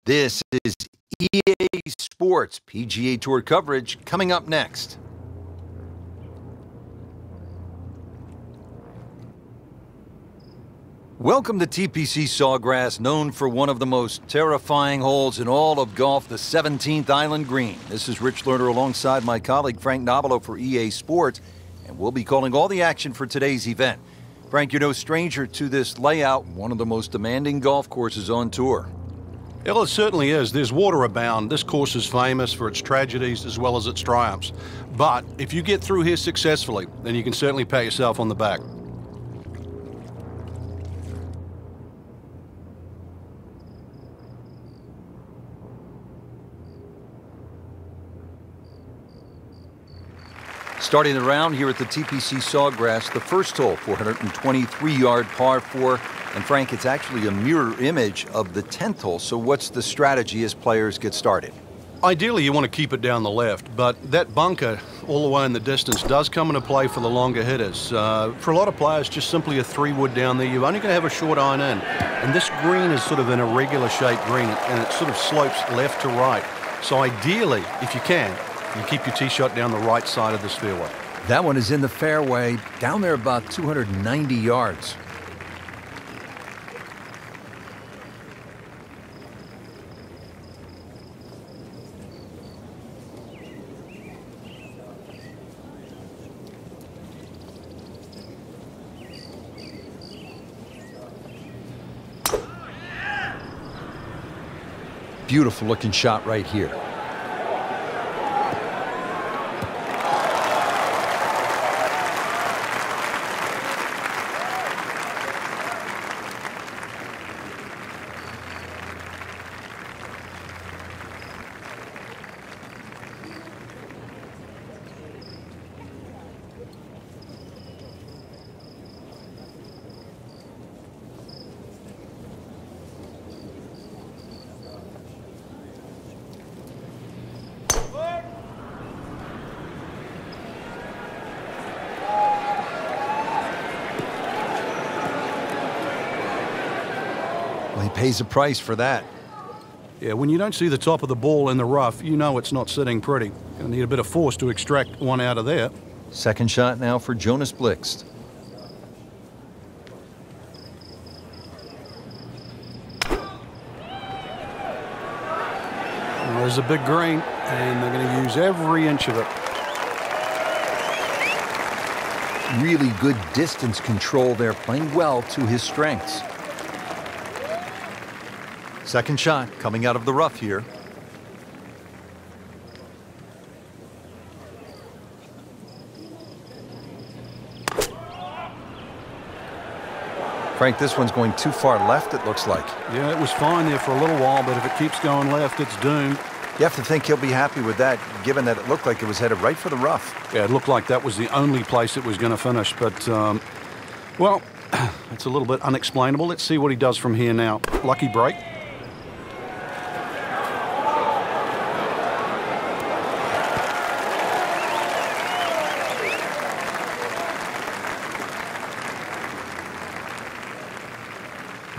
This is EA Sports PGA Tour coverage coming up next. Welcome to TPC Sawgrass, known for one of the most terrifying holes in all of golf, the 17th Island Green. This is Rich Lerner alongside my colleague Frank Nobilo for EA Sports, and we'll be calling all the action for today's event. Frank, you're no stranger to this layout, one of the most demanding golf courses on tour. Well, it certainly is. There's water abound. This course is famous for its tragedies as well as its triumphs. But if you get through here successfully, then you can certainly pat yourself on the back. Starting the round here at the TPC Sawgrass, the first hole, 423-yard par 4. And Frank, it's actually a mirror image of the 10th hole. So what's the strategy as players get started? Ideally, you want to keep it down the left, but that bunker all the way in the distance does come into play for the longer hitters. For a lot of players, just simply a 3-wood down there, you're only going to have a short iron in. And this green is sort of an irregular shaped green, and it sort of slopes left to right. So ideally, if you can, you keep your tee shot down the right side of this fairway. That one is in the fairway, down there about 290 yards. Beautiful looking shot right here. Well, he pays a price for that. Yeah, when you don't see the top of the ball in the rough, you know it's not sitting pretty. You'll need a bit of force to extract one out of there. Second shot now for Jonas Blixt. Well, there's a big green, and they're going to use every inch of it. Really good distance control there, playing well to his strengths. Second shot coming out of the rough here. Frank, this one's going too far left, it looks like. Yeah, it was fine there for a little while, but if it keeps going left, it's doomed. You have to think he'll be happy with that, given that it looked like it was headed right for the rough. Yeah, it looked like that was the only place it was going to finish, but, well, it's a little bit unexplainable. Let's see what he does from here now. Lucky break.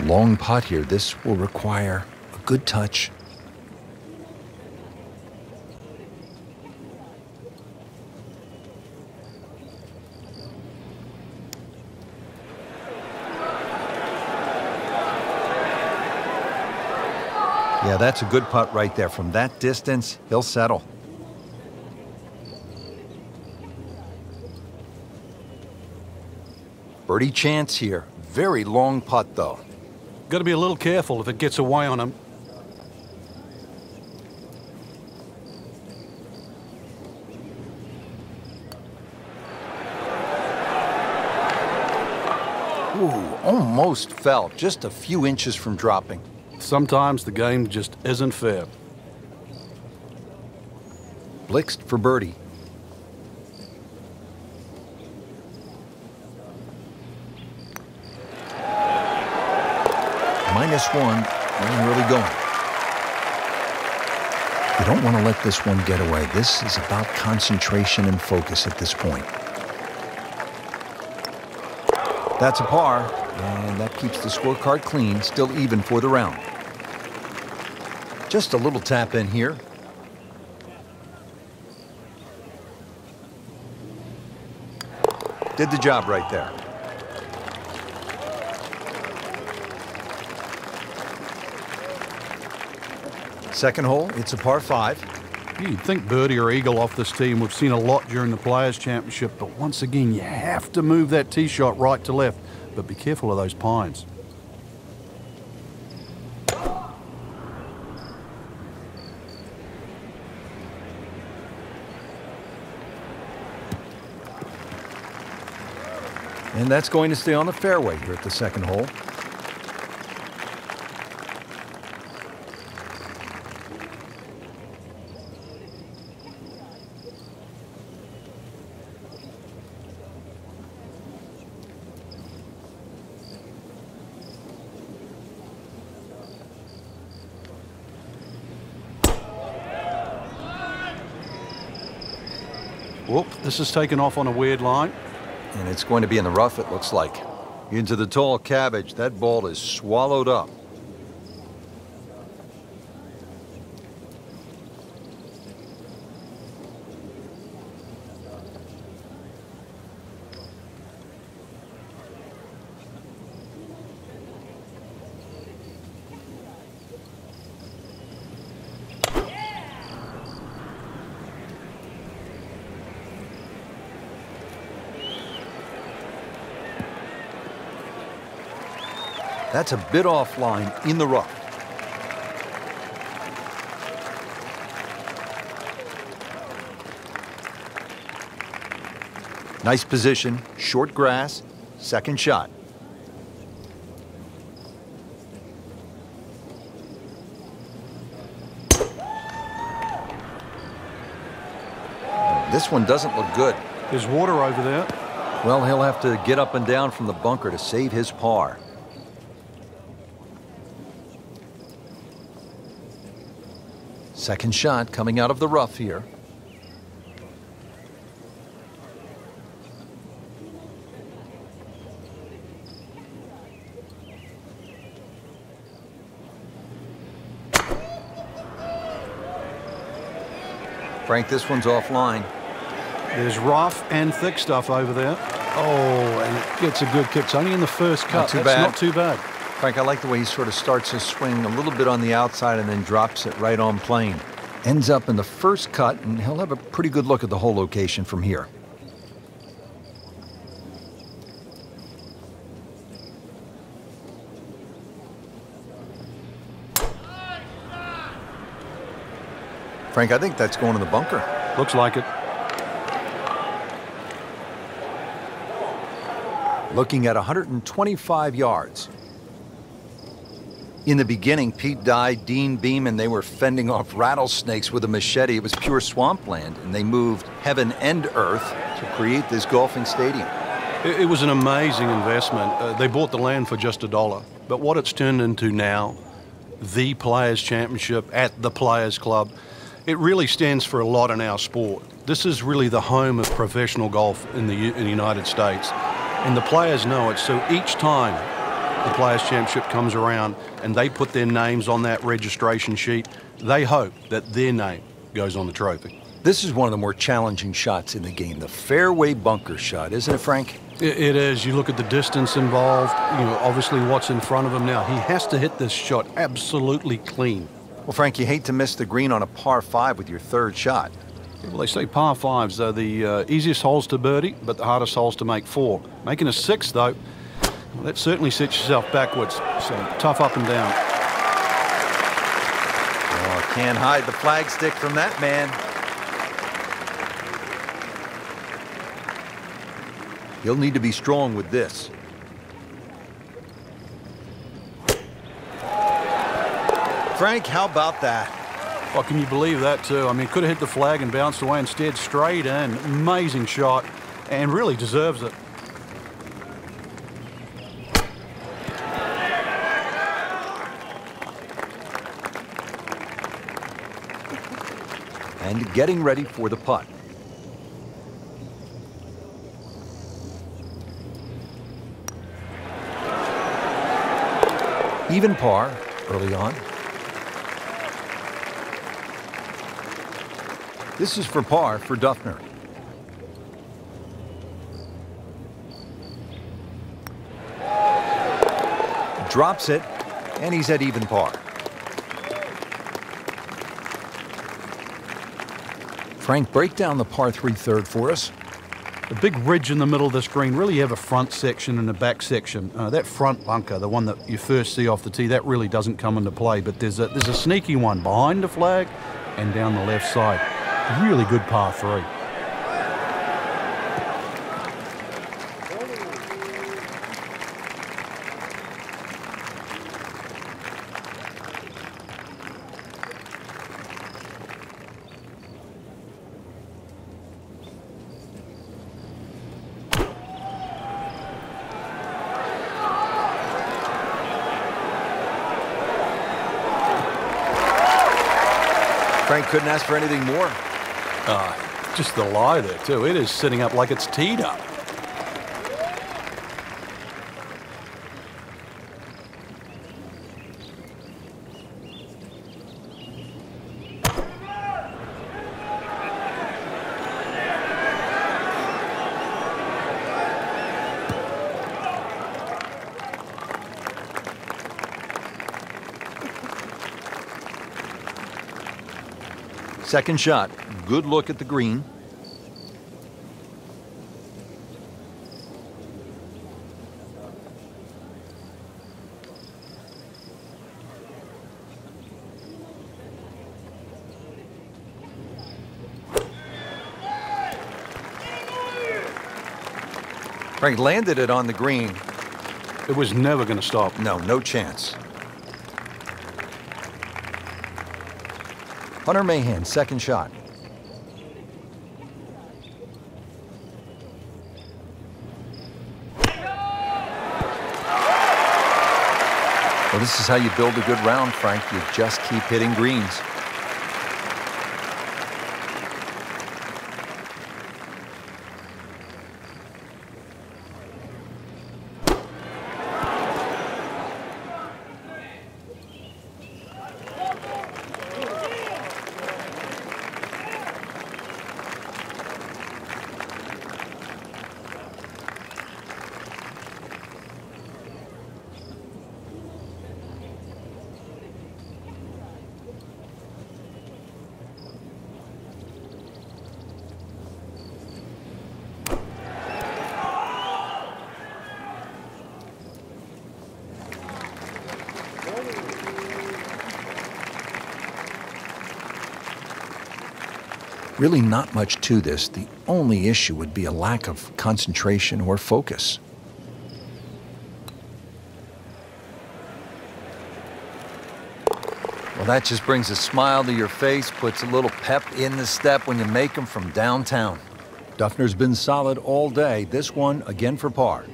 Long putt here. This will require a good touch. Yeah, that's a good putt right there. From that distance, he'll settle. Birdie chance here. Very long putt, though. Got to be a little careful if it gets away on him. Ooh, almost fell. Just a few inches from dropping. Sometimes the game just isn't fair. Blixt for birdie. -1, and really going. You don't want to let this one get away. This is about concentration and focus at this point. That's a par, and that keeps the scorecard clean, still even for the round. Just a little tap in here. Did the job right there. Second hole, it's a par 5. You'd think birdie or eagle off this tee, and we've seen a lot during the Players' Championship, but once again, you have to move that tee shot right to left, but be careful of those pines. And that's going to stay on the fairway here at the second hole. Whoop, this is taken off on a weird line. And it's going to be in the rough, it looks like. Into the tall cabbage. That ball is swallowed up. That's a bit offline in the rough. Nice position, short grass, second shot. This one doesn't look good. There's water over there. Well, he'll have to get up and down from the bunker to save his par. Second shot coming out of the rough here. Frank, this one's offline. There's rough and thick stuff over there. Oh, and it gets a good kick. It's only in the first cut. Not too bad. Not too bad. Frank, I like the way he sort of starts his swing a little bit on the outside and then drops it right on plane. Ends up in the first cut, and he'll have a pretty good look at the whole location from here. Frank, I think that's going in the bunker. Looks like it. Looking at 125 yards. In the beginning, Pete Dye, Dean Beeman, they were fending off rattlesnakes with a machete. It was pure swampland, and they moved heaven and earth to create this golfing stadium. It was an amazing investment. They bought the land for just $1. But what it's turned into now, the Players' Championship at the Players Club, it really stands for a lot in our sport. This is really the home of professional golf in the United States. And the players know it, so each time the Players' Championship comes around and they put their names on that registration sheet, they hope that their name goes on the trophy. This is one of the more challenging shots in the game, the fairway bunker shot, isn't it, Frank? It is. You look at the distance involved, obviously what's in front of him now. He has to hit this shot absolutely clean. Well, Frank, you hate to miss the green on a par 5 with your third shot. Well, they say par 5s are the easiest holes to birdie, but the hardest holes to make 4. Making a 6, though, well, that certainly sets yourself backwards. So tough up and down. Oh, can't hide the flagstick from that man. He'll need to be strong with this. Frank, how about that? Oh, can you believe that, too? I mean, could have hit the flag and bounced away. Instead, straight in. Amazing shot, and really deserves it. And getting ready for the putt. Even par early on. This is for par for Dufner. Drops it, and he's at even par. Frank, break down the par 3 third for us. The big ridge in the middle of this green, really you have a front section and a back section. That front bunker, the one that you first see off the tee, that really doesn't come into play, but there's a sneaky one behind the flag and down the left side. Really good par 3. Frank couldn't ask for anything more. Just the lie there, too. It is sitting up like it's teed up. Second shot, good look at the green. Frank landed it on the green. It was never going to stop. No chance. Hunter Mahan, second shot. Well, this is how you build a good round, Frank. You just keep hitting greens. Really not much to this. The only issue would be a lack of concentration or focus. Well, that just brings a smile to your face, puts a little pep in the step when you make them from downtown. Dufner's been solid all day. This one, again for par.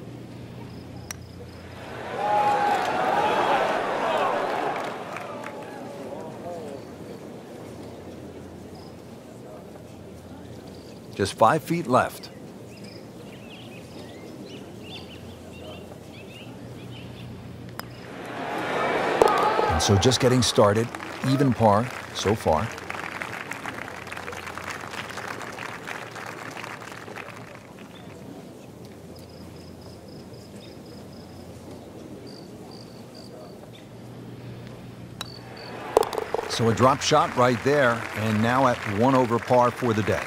Just 5 feet left. And so just getting started, even par so far. So a drop shot right there, and now at 1 over par for the day.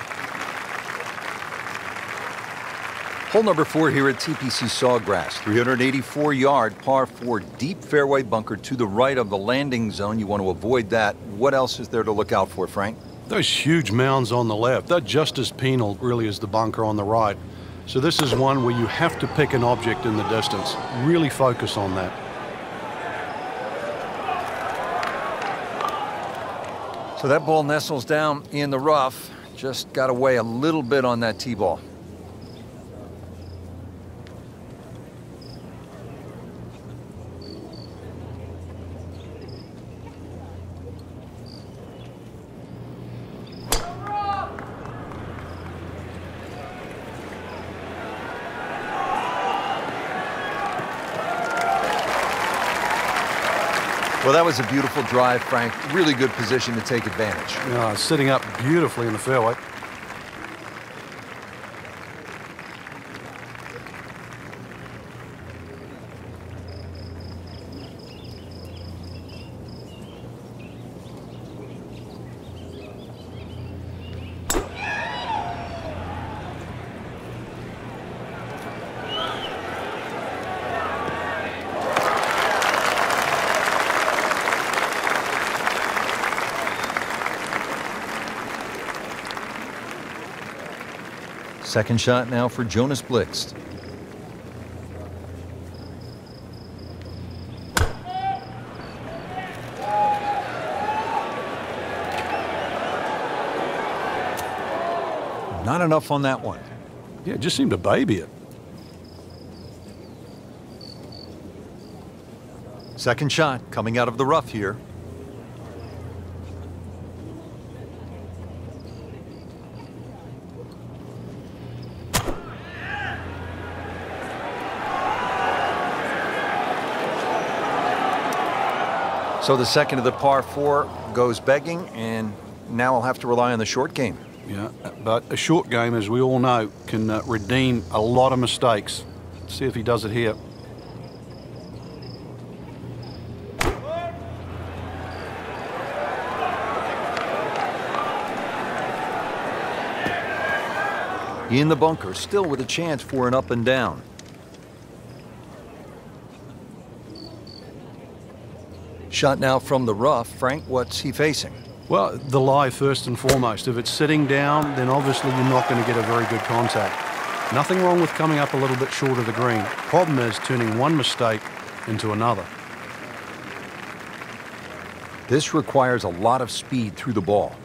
Hole number 4 here at TPC Sawgrass, 384-yard par 4 deep fairway bunker to the right of the landing zone. You want to avoid that. What else is there to look out for, Frank? Those huge mounds on the left, they're just as penal really as the bunker on the right. So this is one where you have to pick an object in the distance. Really focus on that. So that ball nestles down in the rough. Just got to weigh a little bit on that tee ball. Well, that was a beautiful drive, Frank. Really good position to take advantage. Sitting up beautifully in the fairway. Second shot now for Jonas Blixt. Not enough on that one. Yeah, it just seemed to baby it. Second shot coming out of the rough here. So the second of the par 4 goes begging, and now I'll have to rely on the short game. Yeah, but a short game, as we all know, can redeem a lot of mistakes. Let's see if he does it here. In the bunker, still with a chance for an up and down. Shot now from the rough. Frank, what's he facing? Well, the lie first and foremost. If it's sitting down, then obviously you're not going to get a very good contact. Nothing wrong with coming up a little bit short of the green. Problem is turning one mistake into another. This requires a lot of speed through the ball.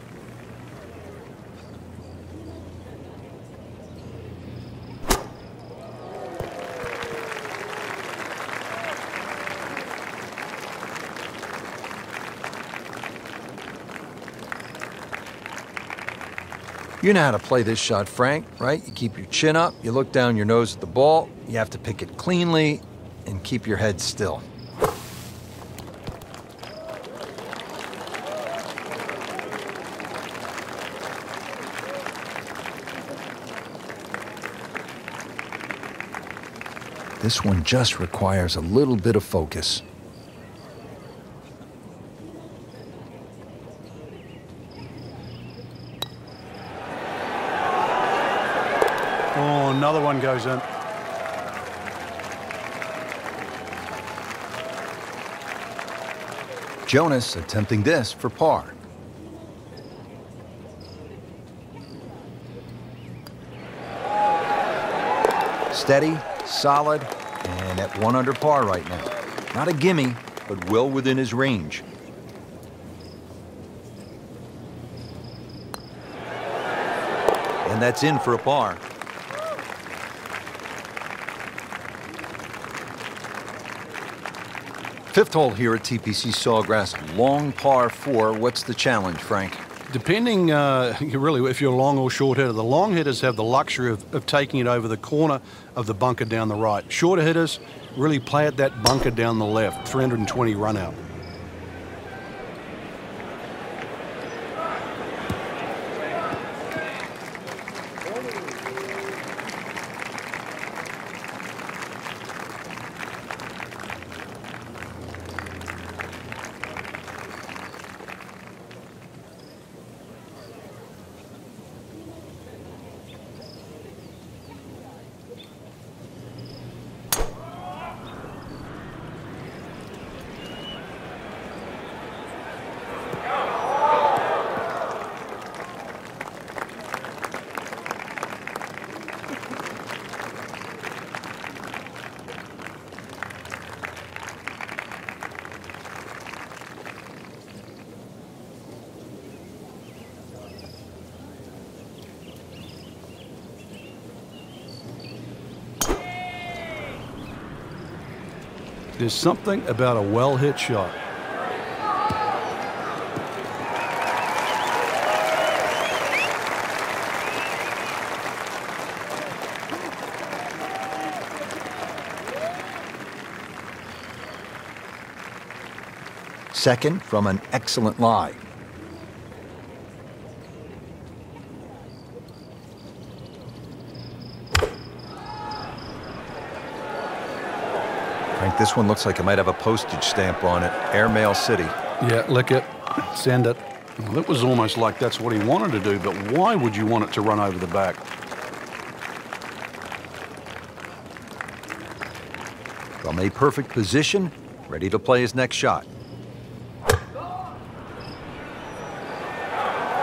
You know how to play this shot, Frank, right? You keep your chin up, you look down your nose at the ball, you have to pick it cleanly, and keep your head still. This one just requires a little bit of focus. Oh, another one goes in. Jonas attempting this for par. Steady, solid, and at 1 under par right now. Not a gimme, but well within his range. And that's in for a par. Fifth hole here at TPC Sawgrass, long par 4. What's the challenge, Frank? Depending, really, if you're a long or short hitter, the long hitters have the luxury of taking it over the corner of the bunker down the right. Shorter hitters really play at that bunker down the left, 320 run out. There's something about a well-hit shot. second from an excellent lie. Frank, this one looks like it might have a postage stamp on it. Airmail City. Yeah, lick it. Send it. Well, it was almost like that's what he wanted to do, but why would you want it to run over the back? From a perfect position, ready to play his next shot.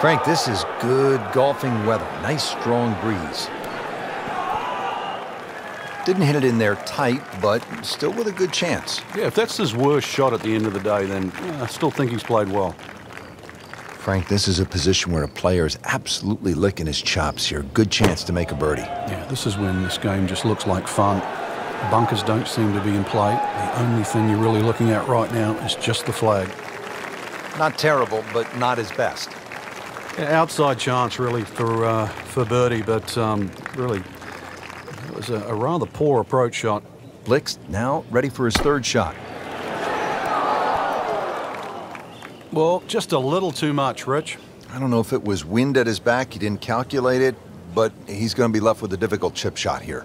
Frank, this is good golfing weather. Nice, strong breeze. Didn't hit it in there tight, but still with a good chance. Yeah, if that's his worst shot at the end of the day, then I still think he's played well. Frank, this is a position where a player is absolutely licking his chops here. Good chance to make a birdie. Yeah, this is when this game just looks like fun. Bunkers don't seem to be in play. The only thing you're really looking at right now is just the flag. Not terrible, but not his best. Yeah, outside chance, really, for birdie, but really, it was a rather poor approach shot. Blixt now ready for his third shot. Well, just a little too much, Rich. I don't know if it was wind at his back, he didn't calculate it, but he's going to be left with a difficult chip shot here.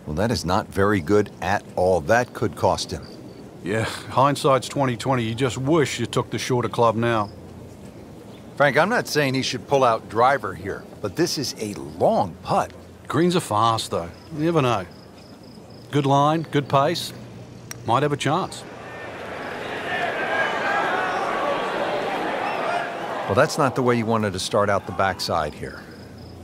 Well, that is not very good at all. That could cost him. Yeah, hindsight's 20/20. You just wish you took the shorter club now. Frank, I'm not saying he should pull out driver here, but this is a long putt. Greens are fast, though. You never know. Good line, good pace. Might have a chance. Well, that's not the way you wanted to start out the backside here.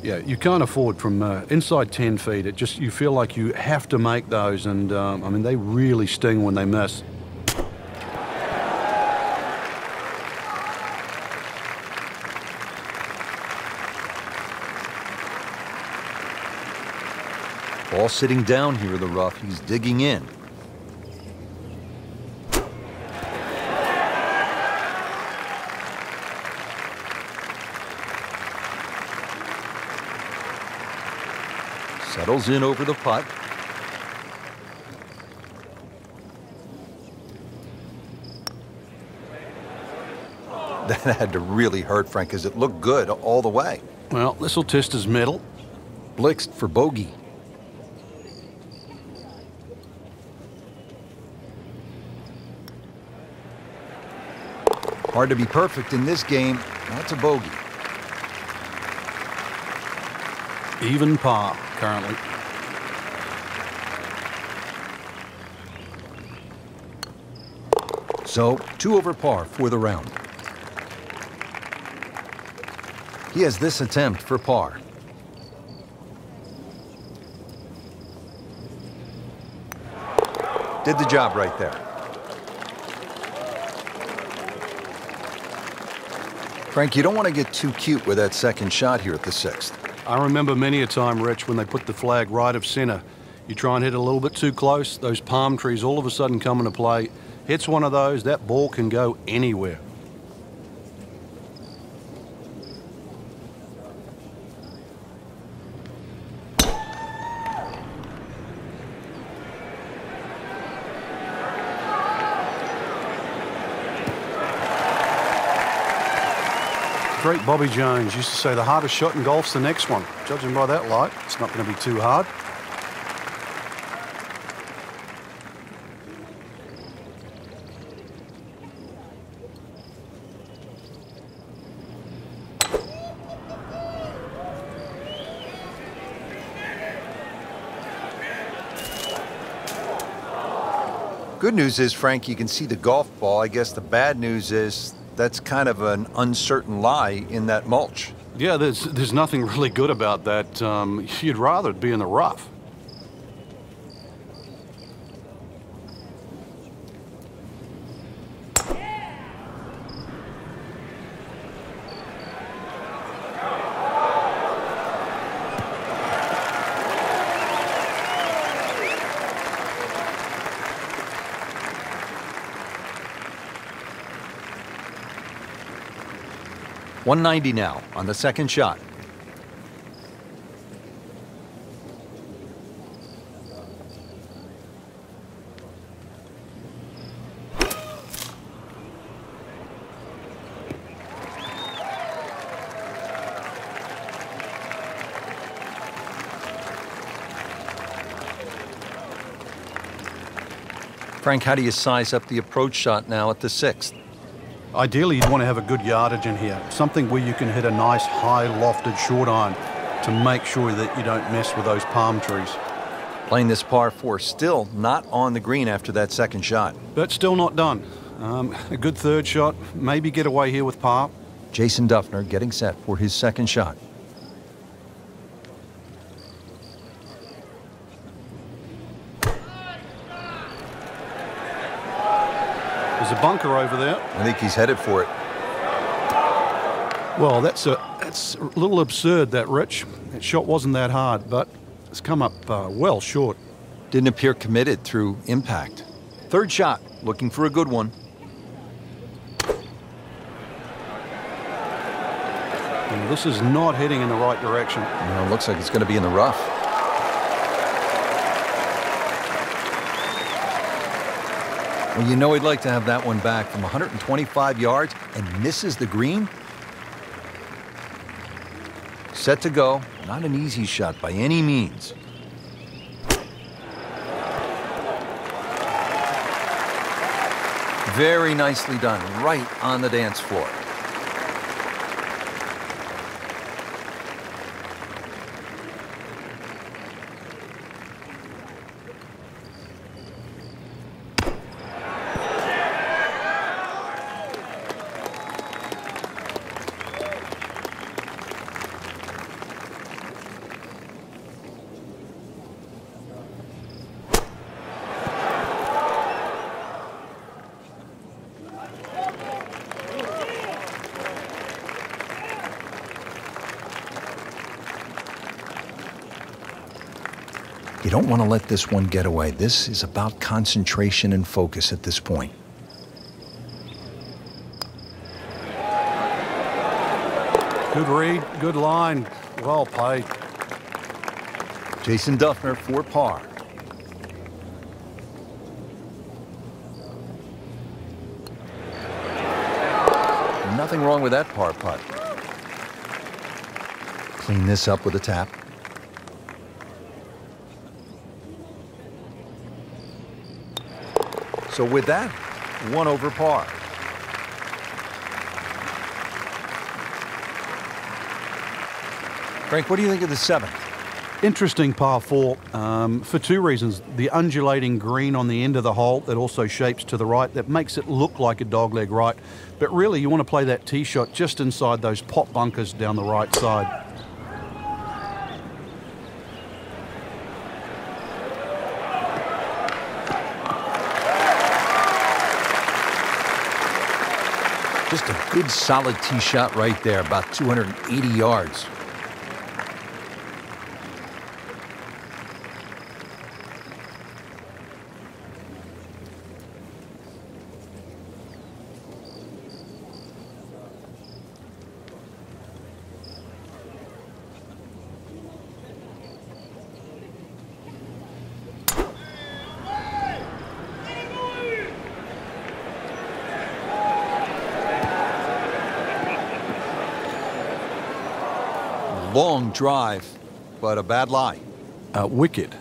Yeah, you can't afford from inside 10 feet. It just, you feel like you have to make those, and I mean, they really sting when they miss. Ball sitting down here in the rough. He's digging in. Settles in over the putt. That had to really hurt, Frank, because it looked good all the way. Well, this will test his mettle. Blixt for bogey. Hard to be perfect in this game. That's a bogey. Even par, currently. So, 2 over par for the round. He has this attempt for par. Did the job right there. Frank, you don't want to get too cute with that second shot here at the 6th. I remember many a time, Rich, when they put the flag right of center. You try and hit a little bit too close, those palm trees all of a sudden come into play. Hits one of those, that ball can go anywhere. Great Bobby Jones used to say the hardest shot in golf's the next one. Judging by that light, it's not going to be too hard. Good news is, Frank, you can see the golf ball. I guess the bad news is that's kind of an uncertain lie in that mulch. Yeah, there's nothing really good about that. You'd rather it be in the rough. .190 now on the second shot. Frank, how do you size up the approach shot now at the 6th? Ideally, you'd want to have a good yardage in here, something where you can hit a nice high lofted short iron to make sure that you don't mess with those palm trees. Playing this par 4, still not on the green after that second shot. But still not done. A good third shot, maybe get away here with par. Jason Dufner getting set for his second shot. There's a bunker over there. I think he's headed for it. Well, that's a little absurd, that, Rich. That shot wasn't that hard, but it's come up well short. Didn't appear committed through impact. Third shot, looking for a good one. And this is not heading in the right direction. No, it looks like it's going to be in the rough. Well, you know he'd like to have that one back from 125 yards and misses the green. Set to go. Not an easy shot by any means. Very nicely done, right on the dance floor. You don't want to let this one get away. This is about concentration and focus at this point. Good read, good line, well played. Jason Dufner for par. Nothing wrong with that par putt. Clean this up with a tap. So with that, 1 over par. Frank, what do you think of the 7th? Interesting par 4 for two reasons. The undulating green on the end of the hole that also shapes to the right, that makes it look like a dogleg right. But really, you want to play that tee shot just inside those pot bunkers down the right side. Just a good solid tee shot right there, about 280 yards. Long drive, but a bad lie. Wicked.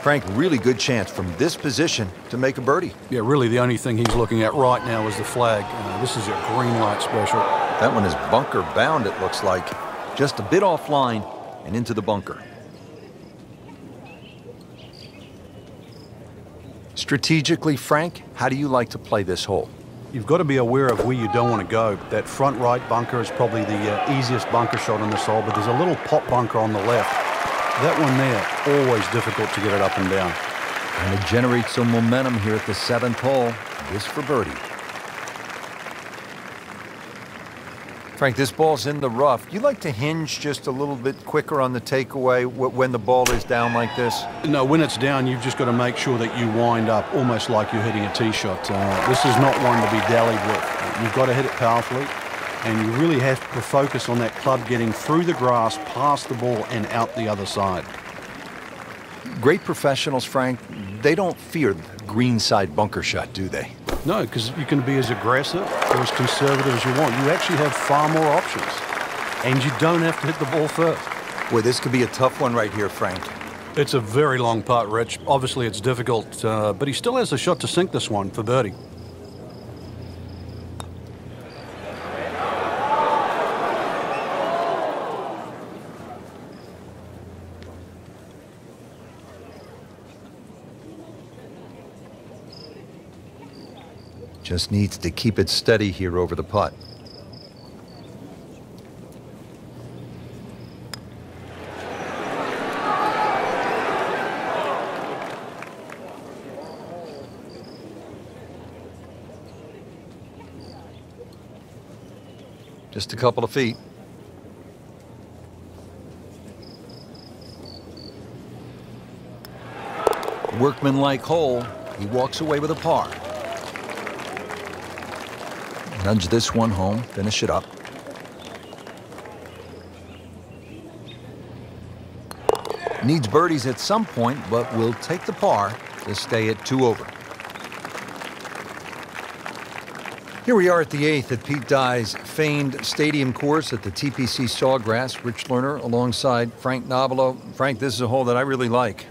Frank, really good chance from this position to make a birdie. Yeah, really the only thing he's looking at right now is the flag. This is a green light special. That one is bunker bound, it looks like. Just a bit offline and into the bunker. Strategically, Frank, how do you like to play this hole? You've got to be aware of where you don't want to go. That front right bunker is probably the easiest bunker shot on this hole, but there's a little pot bunker on the left. That one there, always difficult to get it up and down. And to generate some momentum here at the 7th hole, this for birdie. Frank, this ball's in the rough. You like to hinge just a little bit quicker on the takeaway when the ball is down like this? No, when it's down, you've just got to make sure that you wind up almost like you're hitting a tee shot. This is not one to be dallied with. You've got to hit it powerfully, and you really have to focus on that club getting through the grass, past the ball, and out the other side. Great professionals, Frank, they don't fear the greenside bunker shot, do they? No, because you can be as aggressive or as conservative as you want. You actually have far more options, and you don't have to hit the ball first. Boy, this could be a tough one right here, Frank. It's a very long putt, Rich. Obviously, it's difficult, but he still has a shot to sink this one for birdie. Just needs to keep it steady here over the putt. Just a couple of feet. Workmanlike hole. He walks away with a par. Nudge this one home, finish it up. Needs birdies at some point, but will take the par to stay at 2 over. Here we are at the 8th at Pete Dye's famed stadium course at the TPC Sawgrass. Rich Lerner alongside Frank Nobilo. Frank, this is a hole that I really like.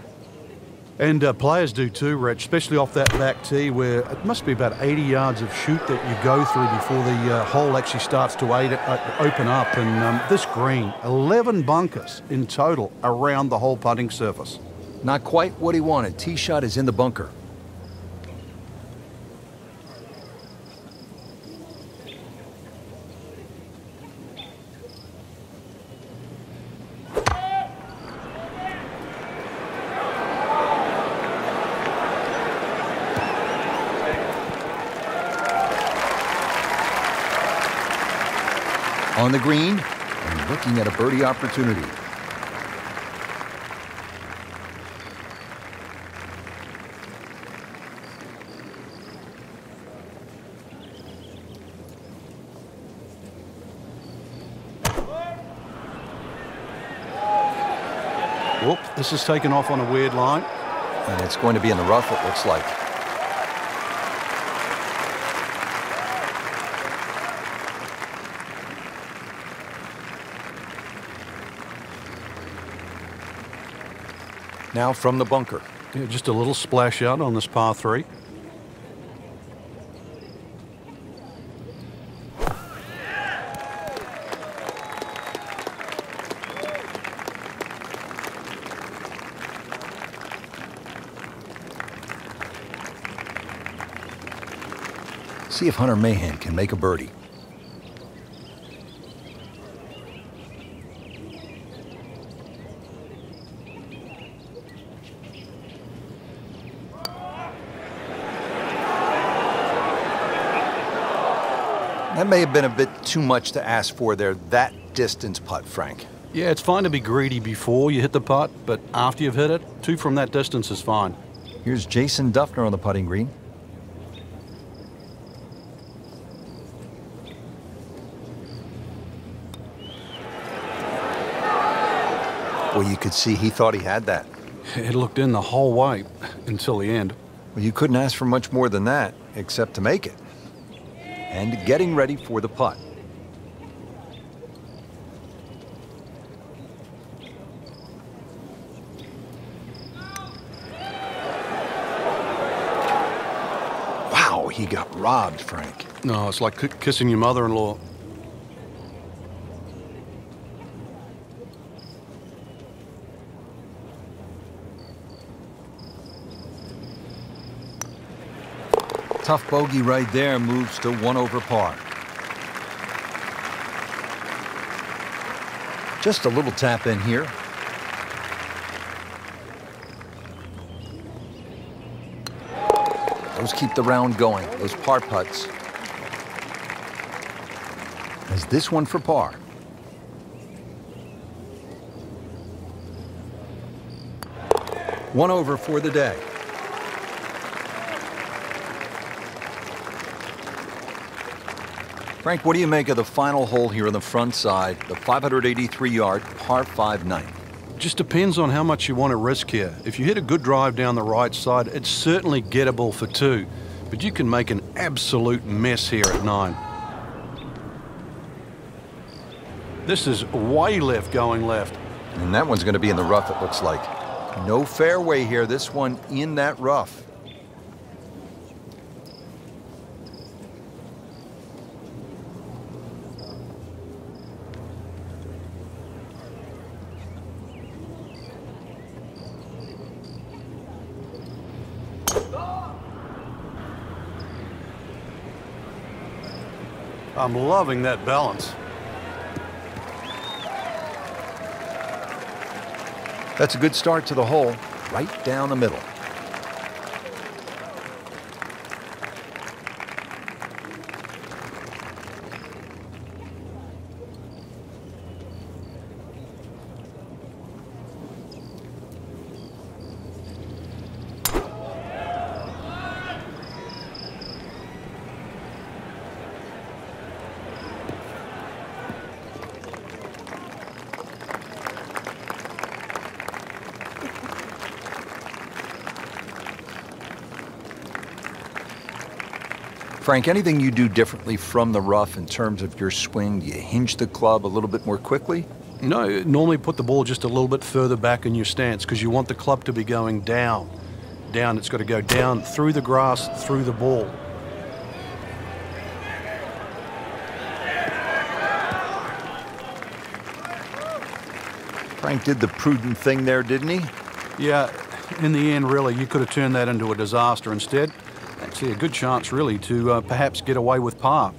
And players do too, Rich, especially off that back tee where it must be about 80 yards of shoot that you go through before the hole actually starts to open up. And this green, 11 bunkers in total around the whole putting surface. Not quite what he wanted. Tee shot is in the bunker. On the green and looking at a birdie opportunity. Whoop, this is taken off on a weird line. And it's going to be in the rough, it looks like. Now from the bunker. Yeah, just a little splash out on this par 3. See if Hunter Mahan can make a birdie. That may have been a bit too much to ask for there, that distance putt, Frank. Yeah, it's fine to be greedy before you hit the putt, but after you've hit it, 2 from that distance is fine. Here's Jason Dufner on the putting green. Well, you could see he thought he had that. It looked in the whole way until the end. Well, you couldn't ask for much more than that, except to make it. And getting ready for the putt. Wow, he got robbed, Frank. No, it's like kissing your mother-in-law. Tough bogey right there, moves to 1 over par. Just a little tap in here. Those keep the round going, those par putts. Has this one for par. One over for the day. Frank, what do you make of the final hole here on the front side, the 583-yard par 5 ninth? Just depends on how much you want to risk here. If you hit a good drive down the right side, it's certainly gettable for 2, but you can make an absolute mess here at 9. This is way left going left. And that one's going to be in the rough, it looks like. No fairway here, this one in that rough. I'm loving that balance. That's a good start to the hole, right down the middle. Frank, anything you do differently from the rough in terms of your swing? Do you hinge the club a little bit more quickly? No, normally put the ball just a little bit further back in your stance because you want the club to be going down. Down, it's got to go down through the grass, through the ball. Frank did the prudent thing there, didn't he? Yeah, in the end, really, you could have turned that into a disaster instead. Actually, a good chance, really, to perhaps get away with par.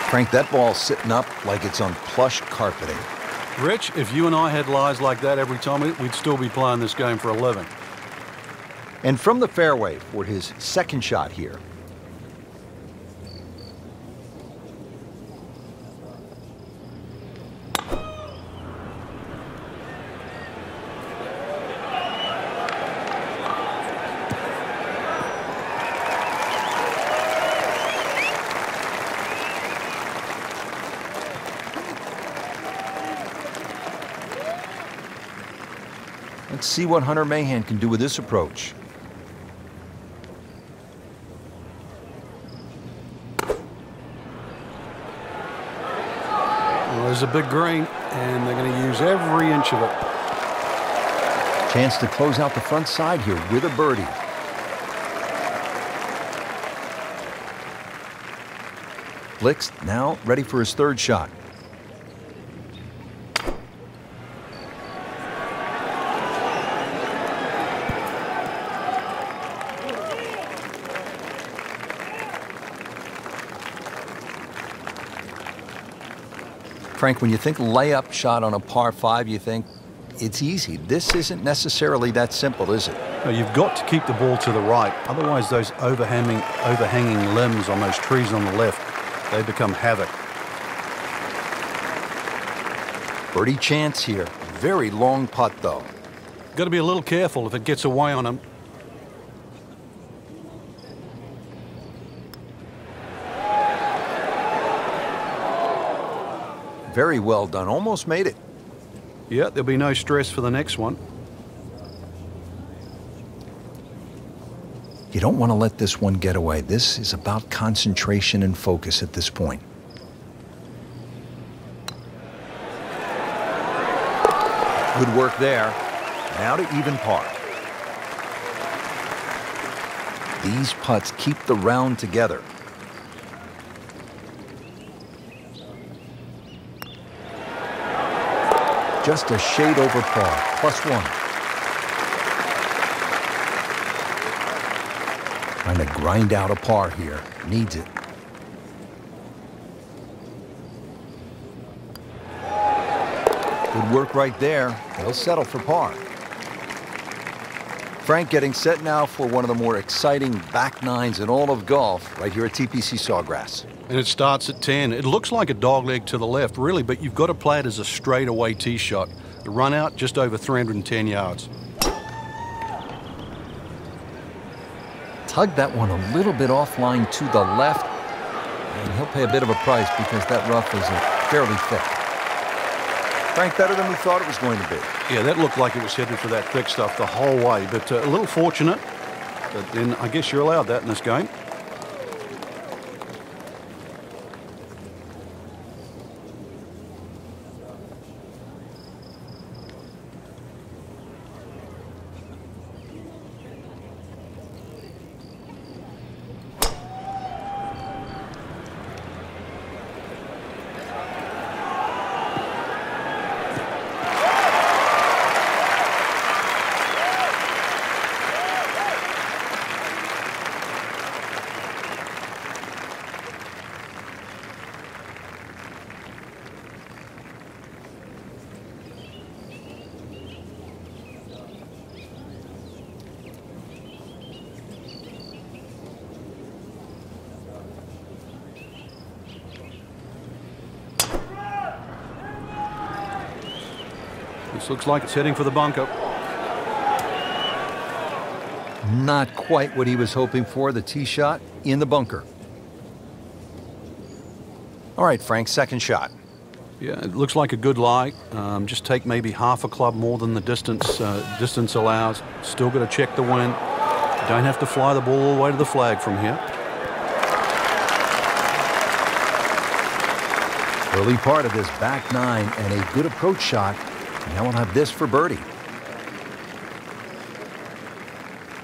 Frank, that ball's sitting up like it's on plush carpeting. Rich, if you and I had lies like that every time, we'd still be playing this game for a living. And from the fairway for his second shot here. Let's see what Hunter Mahan can do with this approach. Well, there's a big green, and they're going to use every inch of it. Chance to close out the front side here with a birdie. Blixt now ready for his third shot. Frank, when you think layup shot on a par 5, you think it's easy. This isn't necessarily that simple, is it? No, you've got to keep the ball to the right. Otherwise, those overhanging limbs on those trees on the left, they become havoc. Birdie chance here. Very long putt, though. Got to be a little careful if it gets away on him. Very well done. Almost made it. Yeah, there'll be no stress for the next one. You don't want to let this one get away. This is about concentration and focus at this point. Good work there. Now to even par. These putts keep the round together. Just a shade over par, +1. Trying to grind out a par here. Needs it. Good work right there. He'll settle for par. Frank getting set now for one of the more exciting back nines in all of golf right here at TPC Sawgrass. And it starts at 10. It looks like a dogleg to the left, really, but you've got to play it as a straightaway tee shot. The run out just over 310 yards. Tugged that one a little bit offline to the left, and he'll pay a bit of a price because that rough is fairly thick. Frank, better than we thought it was going to be. Yeah, that looked like it was headed for that thick stuff the whole way, but a little fortunate. But then I guess you're allowed that in this game. This looks like it's heading for the bunker. Not quite what he was hoping for, the tee shot in the bunker. All right, Frank, second shot. Yeah, it looks like a good lie. Just take maybe half a club more than the distance allows. Still got to check the wind. Don't have to fly the ball all the way to the flag from here. Early part of this back nine and a good approach shot. Now we'll have this for birdie.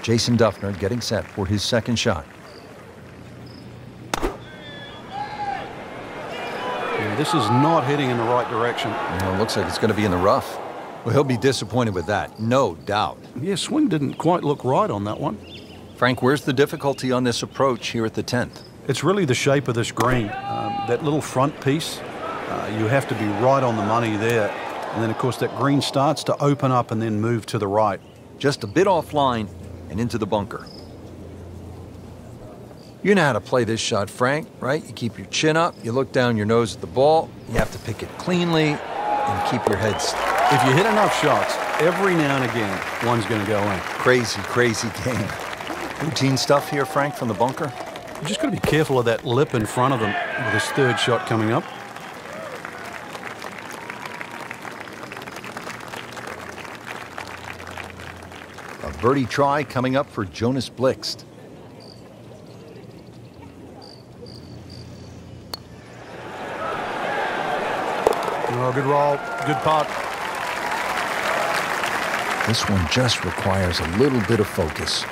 Jason Dufner getting set for his second shot. Yeah, this is not heading in the right direction. It looks like it's going to be in the rough. Well, he'll be disappointed with that, no doubt. Yeah, swing didn't quite look right on that one. Frank, where's the difficulty on this approach here at the 10th? It's really the shape of this green. That little front piece, you have to be right on the money there. And then, of course, that green starts to open up and then move to the right. Just a bit offline and into the bunker. You know how to play this shot, Frank, right? You keep your chin up, you look down your nose at the ball, you have to pick it cleanly and keep your head still. If you hit enough shots, every now and again, one's going to go in. Crazy, crazy game. Routine stuff here, Frank, from the bunker? You just got to be careful of that lip in front of them with his third shot coming up. A birdie try coming up for Jonas Blixt. Oh, good roll, good putt. This one just requires a little bit of focus.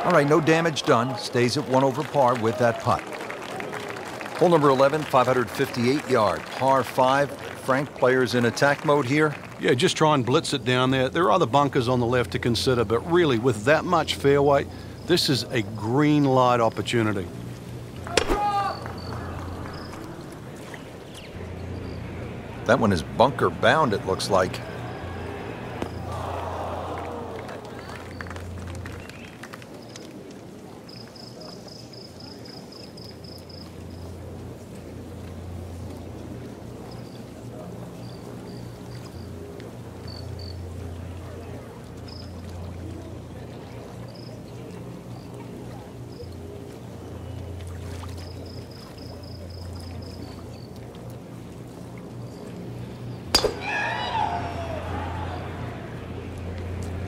All right, no damage done. Stays at 1 over par with that putt. Hole number 11, 558 yard, par 5. Frank, players in attack mode here. Yeah, just try and blitz it down there. There are other bunkers on the left to consider, but really, with that much fairway, this is a green light opportunity. That one is bunker bound, it looks like.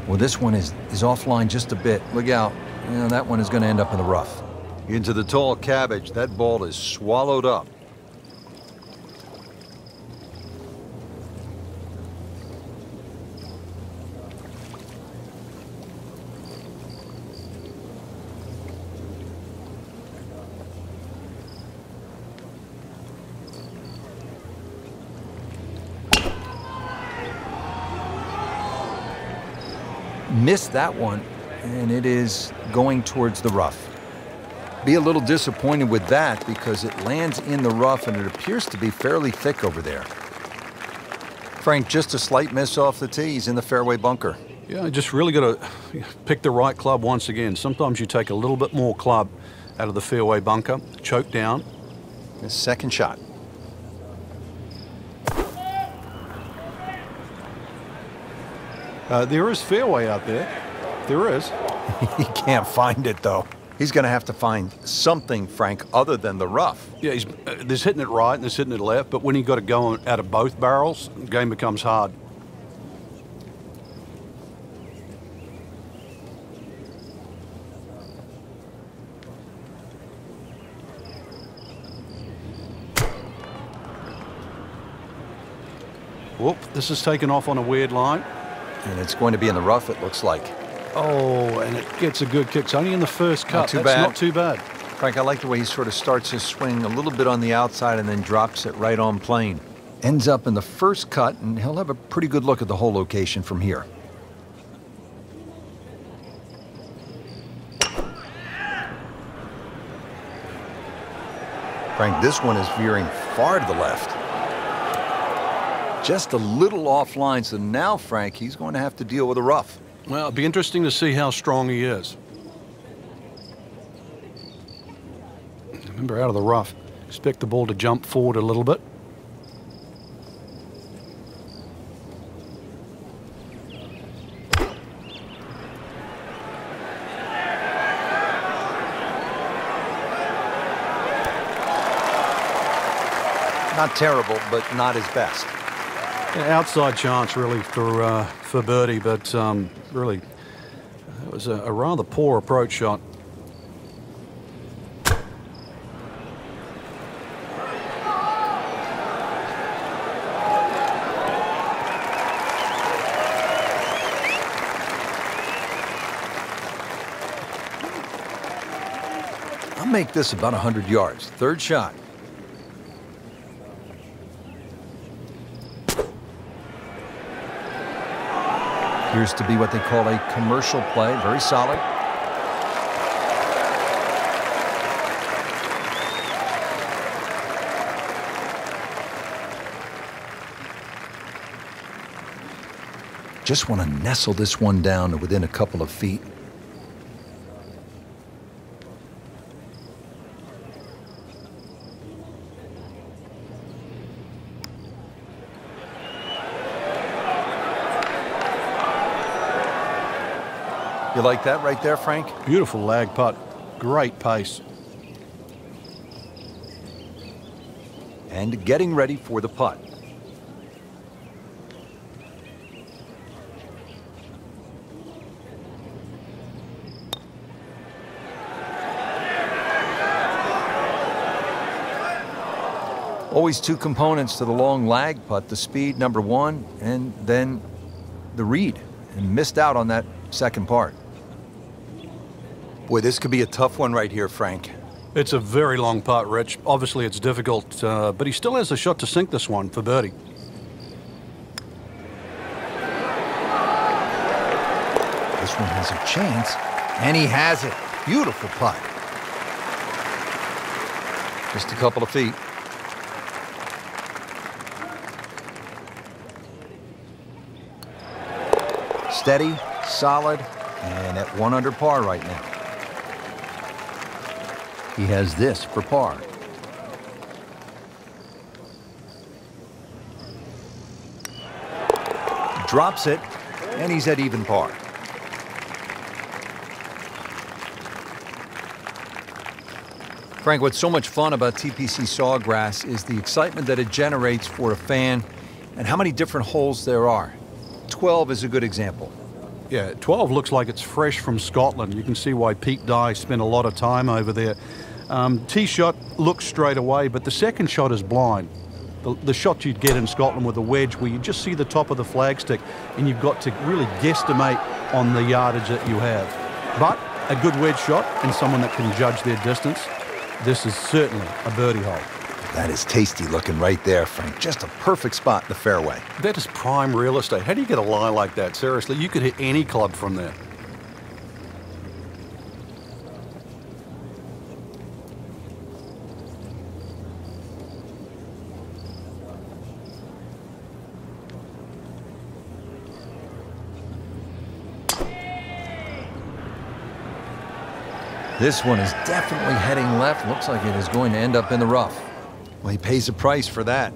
Well, this one is offline just a bit. Look out. You know, that one is going to end up in the rough. Into the tall cabbage. That ball is swallowed up. Missed that one, and it is going towards the rough. Be a little disappointed with that because it lands in the rough and it appears to be fairly thick over there. Frank, just a slight miss off the tee. He's in the fairway bunker. Yeah, I just really got to pick the right club once again. Sometimes you take a little bit more club out of the fairway bunker, choke down. His second shot. There is fairway out there. There is. He can't find it, though. He's going to have to find something, Frank, other than the rough. Yeah, there's hitting it right and there's hitting it left, but when you've got to go out of both barrels, the game becomes hard. Whoop, this is taken off on a weird line. And it's going to be in the rough, it looks like. Oh, and it gets a good kick. It's only in the first cut. Not too That's bad. not too bad. Frank, I like the way he sort of starts his swing a little bit on the outside and then drops it right on plane. Ends up in the first cut, and he'll have a pretty good look at the whole location from here. Frank, this one is veering far to the left. Just a little offline, so now, Frank, he's going to have to deal with a rough. Well, it'll be interesting to see how strong he is. Remember, out of the rough, expect the ball to jump forward a little bit. Not terrible, but not his best. Yeah, outside chance, really, for birdie, but really, it was a rather poor approach shot. I'll make this about 100 yards. Third shot. Appears to be what they call a commercial play. Very solid. Just want to nestle this one down to within a couple of feet. You like that right there, Frank? Beautiful lag putt. Great pace. And getting ready for the putt. Always two components to the long lag putt, the speed, number one, and then the read. And missed out on that second part. Boy, this could be a tough one right here, Frank. It's a very long putt, Rich. Obviously, it's difficult, but he still has a shot to sink this one for birdie. This one has a chance, and he has it. Beautiful putt. Just a couple of feet. Steady, solid, and at 1 under par right now. He has this for par. Drops it, and he's at even par. Frank, what's so much fun about TPC Sawgrass is the excitement that it generates for a fan and how many different holes there are. 12 is a good example. Yeah, 12 looks like it's fresh from Scotland. You can see why Pete Dye spent a lot of time over there. Tee shot looks straight away, but the second shot is blind. The shot you'd get in Scotland with a wedge where you just see the top of the flagstick and you've got to really guesstimate on the yardage that you have. But a good wedge shot and someone that can judge their distance, this is certainly a birdie hole. That is tasty looking right there, Frank. Just a perfect spot in the fairway. That is prime real estate. How do you get a lie like that? Seriously, you could hit any club from there. This one is definitely heading left. Looks like it is going to end up in the rough. Well, he pays a price for that.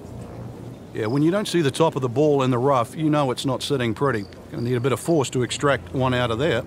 Yeah, when you don't see the top of the ball in the rough, you know it's not sitting pretty. Going to need a bit of force to extract one out of there.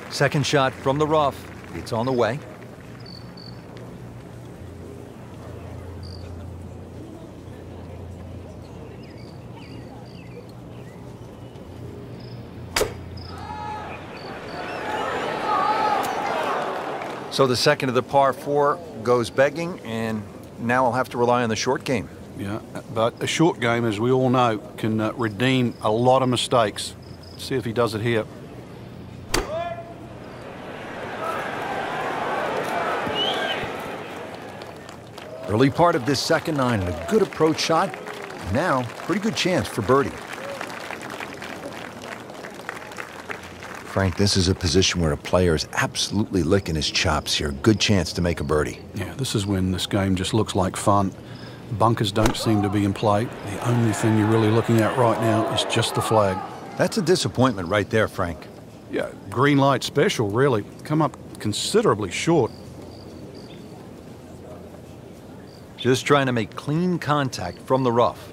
Second shot from the rough. It's on the way. So the second of the par 4 goes begging, and now I'll have to rely on the short game. Yeah, but a short game, as we all know, can redeem a lot of mistakes. Let's see if he does it here. Early part of this second 9 and a good approach shot. Now, pretty good chance for birdie. Frank, this is a position where a player is absolutely licking his chops here. Good chance to make a birdie. Yeah, this is when this game just looks like fun. Bunkers don't seem to be in play. The only thing you're really looking at right now is just the flag. That's a disappointment right there, Frank. Yeah, green light special, really. Come up considerably short. Just trying to make clean contact from the rough.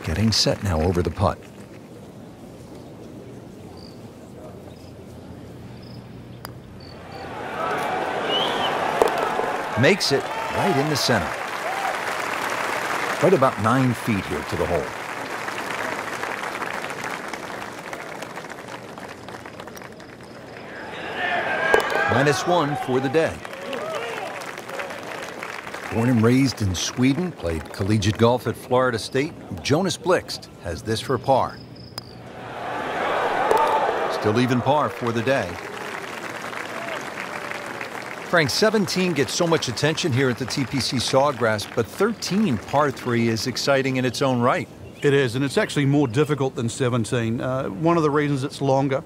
Getting set now over the putt. Makes it right in the center. Right about 9 feet here to the hole. -1 for the day. Born and raised in Sweden, played collegiate golf at Florida State, Jonas Blixt has this for par. Still even par for the day. Frank, 17 gets so much attention here at the TPC Sawgrass, but 13, par 3, is exciting in its own right. It is, and it's actually more difficult than 17. One of the reasons it's longer,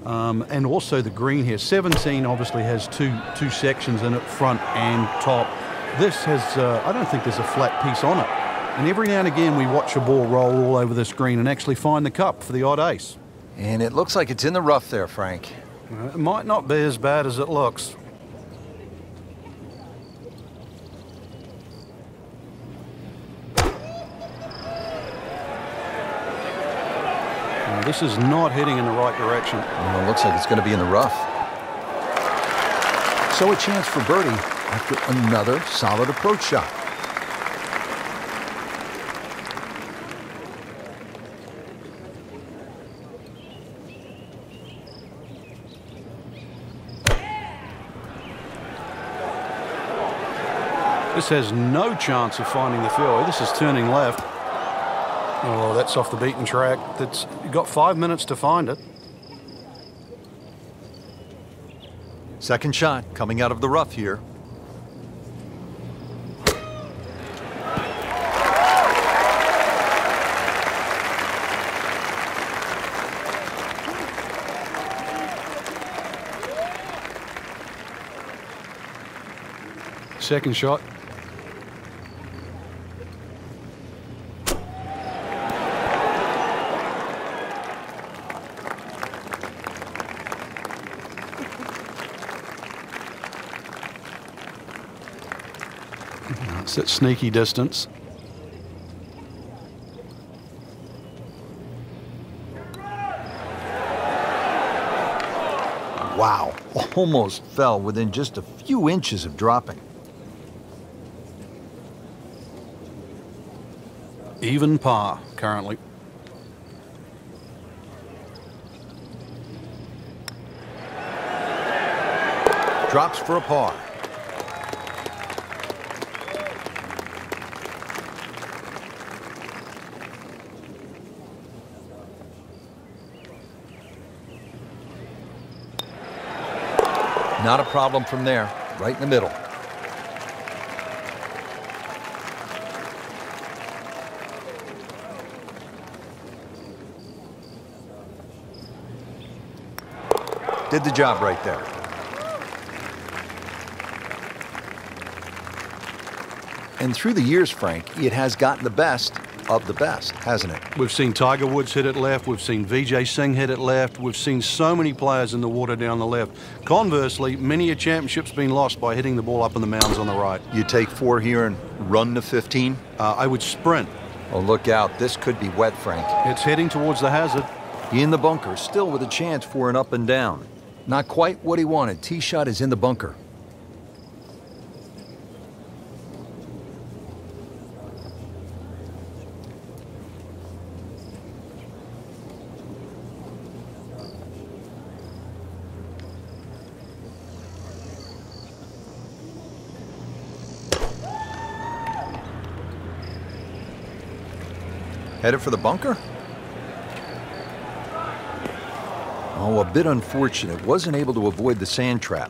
and also the green here. 17 obviously has two sections in it, front and top. This has, I don't think there's a flat piece on it. And every now and again we watch a ball roll all over this green and actually find the cup for the odd ace. And it looks like it's in the rough there, Frank. It might not be as bad as it looks. Now, this is not heading in the right direction. Well, it looks like it's going to be in the rough. So a chance for birdie after another solid approach shot. This has no chance of finding the fairway. This is turning left. Oh, that's off the beaten track. That's got 5 minutes to find it. Second shot coming out of the rough here. Second shot. It's at sneaky distance. almost fell within just a few inches of dropping. Even par currently. Drops for a par. Not a problem from there, right in the middle. Did the job right there. And through the years, Frank, it has gotten the best of the best, hasn't it? We've seen Tiger Woods hit it left. We've seen Vijay Singh hit it left. We've seen so many players in the water down the left. Conversely, many a championship's been lost by hitting the ball up in the mounds on the right. You take 4 here and run to 15? I would sprint. Oh, look out. This could be wet, Frank. It's heading towards the hazard. In the bunker, still with a chance for an up and down. Not quite what he wanted. Tee shot is in the bunker. Headed for the bunker? Oh, a bit unfortunate. Wasn't able to avoid the sand trap.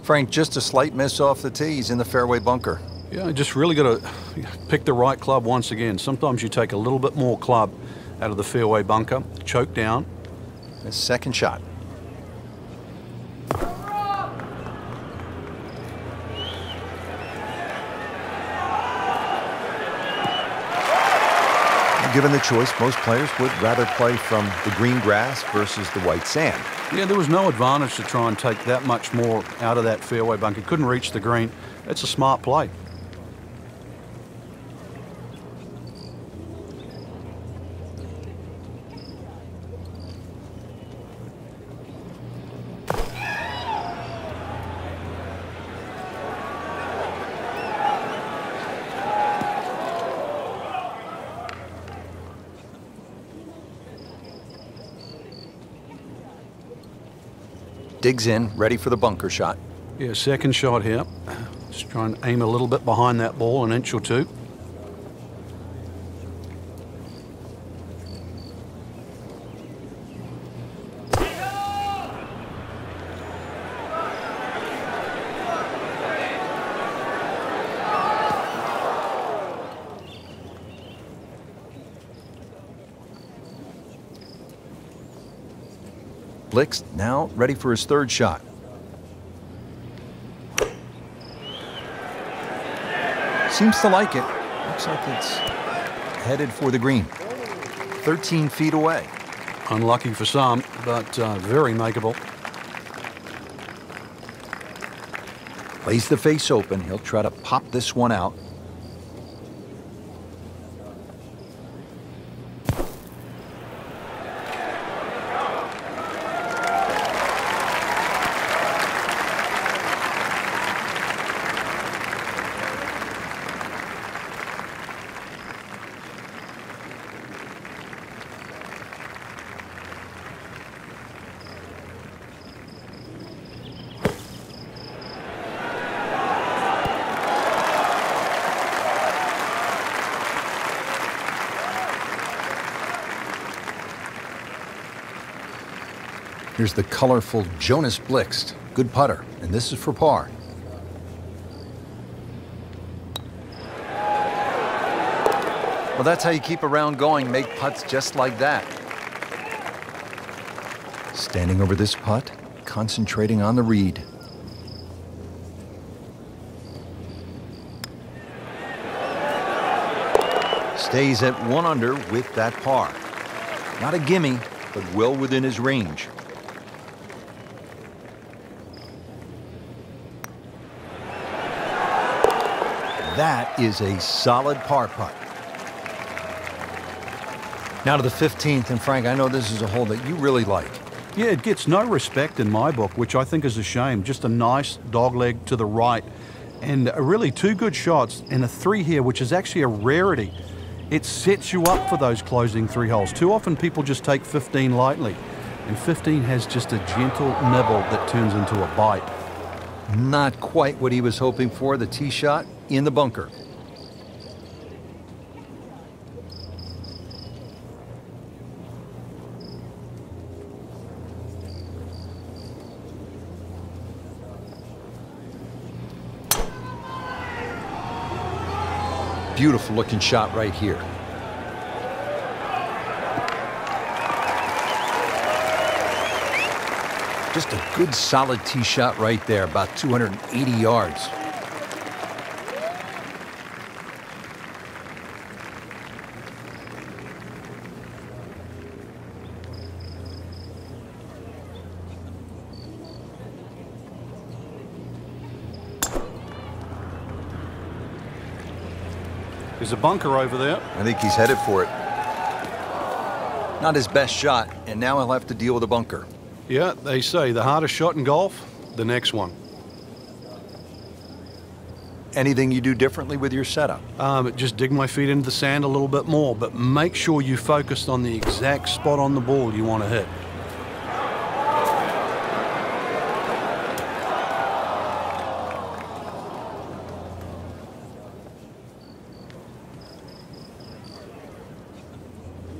Frank, just a slight miss off the tee. He's in the fairway bunker. Yeah, just really got to pick the right club once again. Sometimes you take a little bit more club out of the fairway bunker, choke down. His second shot. Given the choice, most players would rather play from the green grass versus the white sand. Yeah, there was no advantage to try and take that much more out of that fairway bunker. Couldn't reach the green. It's a smart play. Digs in, ready for the bunker shot. Yeah, second shot here. Just try and aim a little bit behind that ball, an inch or two. Blixt now ready for his third shot. Seems to like it. Looks like it's headed for the green. 13 feet away. Unlucky for some, but very makeable. Lays the face open. He'll try to pop this one out. Here's the colorful Jonas Blixt. Good putter, and this is for par. Well, that's how you keep a round going. Make putts just like that. Standing over this putt, concentrating on the read. Stays at 1 under with that par. Not a gimme, but well within his range. That is a solid par putt. Now to the 15th, and Frank, I know this is a hole that you really like. Yeah, it gets no respect in my book, which I think is a shame. Just a nice dogleg to the right, and really 2 good shots, and a 3 here, which is actually a rarity. It sets you up for those closing 3 holes. Too often people just take 15 lightly, and 15 has just a gentle nibble that turns into a bite. Not quite what he was hoping for. The tee shot in the bunker. Beautiful looking shot right here. Just a good solid tee shot right there, about 280 yards. There's a bunker over there. I think he's headed for it. Not his best shot, and now he'll have to deal with a bunker. Yeah, they say the hardest shot in golf, the next one. Anything you do differently with your setup? Just dig my feet into the sand a little bit more, but make sure you focus on the exact spot on the ball you want to hit.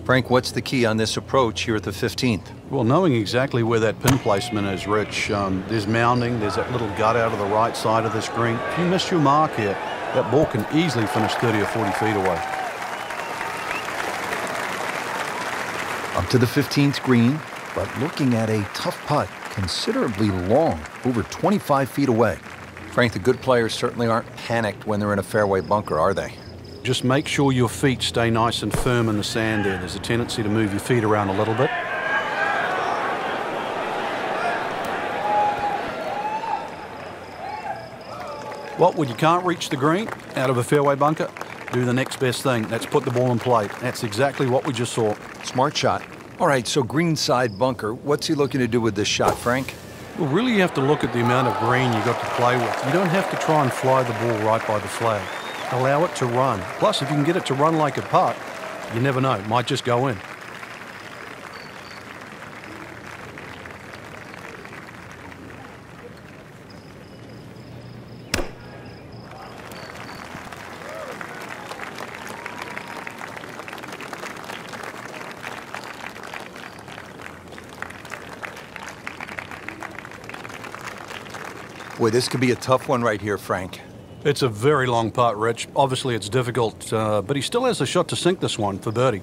Frank, what's the key on this approach here at the 15th? Well, knowing exactly where that pin placement is, Rich. There's mounding, there's that little gut out of the right side of this green. If you miss your mark here, that ball can easily finish 30 or 40 feet away. Up to the 15th green, but looking at a tough putt, considerably long, over 25 feet away. Frank, the good players certainly aren't panicked when they're in a fairway bunker, are they? Just make sure your feet stay nice and firm in the sand there. There's a tendency to move your feet around a little bit. Well, when you can't reach the green out of a fairway bunker, do the next best thing. That's put the ball in play. That's exactly what we just saw. Smart shot. All right, so greenside bunker. What's he looking to do with this shot, Frank? Well, really you have to look at the amount of green you got to play with. You don't have to try and fly the ball right by the flag. Allow it to run. Plus, if you can get it to run like a putt, you never know. It might just go in. Boy, this could be a tough one right here, Frank. It's a very long putt, Rich. Obviously, it's difficult, but he still has a shot to sink this one for birdie.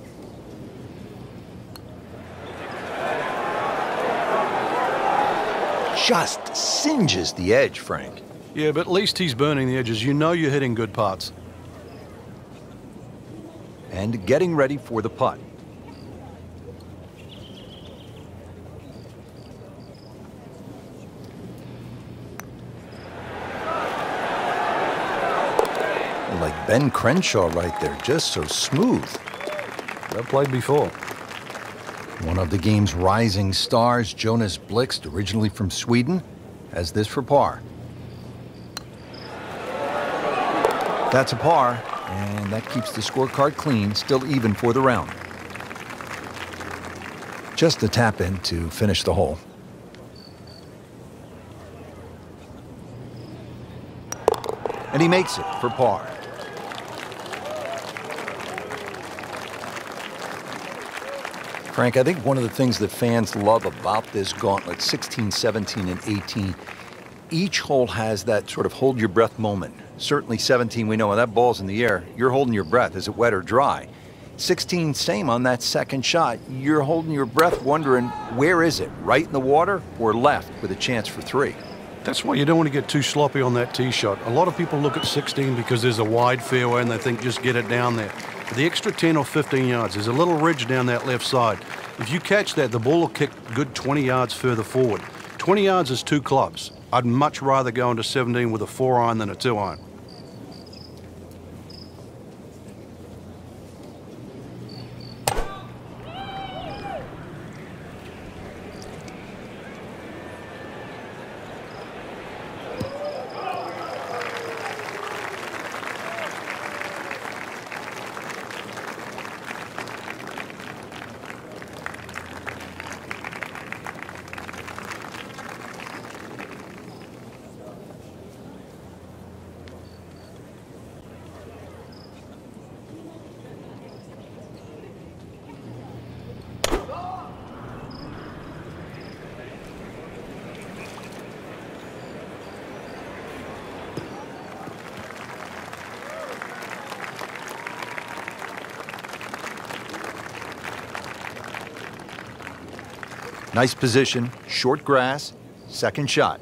Just singes the edge, Frank. Yeah, but at least he's burning the edges. You know you're hitting good putts. And getting ready for the putt. Like Ben Crenshaw right there, just so smooth. Well played before. One of the game's rising stars, Jonas Blixt, originally from Sweden, has this for par. That's a par, and that keeps the scorecard clean, still even for the round. Just a tap in to finish the hole. And he makes it for par. Frank, I think one of the things that fans love about this gauntlet, 16, 17, and 18, each hole has that sort of hold your breath moment. Certainly 17, we know when that ball's in the air, you're holding your breath. Is it wet or dry? 16 same on that second shot. You're holding your breath wondering, where is it? Right in the water or left with a chance for 3? That's why you don't want to get too sloppy on that tee shot. A lot of people look at 16 because there's a wide fairway and they think just get it down there. For the extra 10 or 15 yards, there's a little ridge down that left side. If you catch that, the ball will kick good 20 yards further forward. 20 yards is 2 clubs. I'd much rather go into 17 with a 4-iron than a 2-iron. Nice position, short grass, second shot.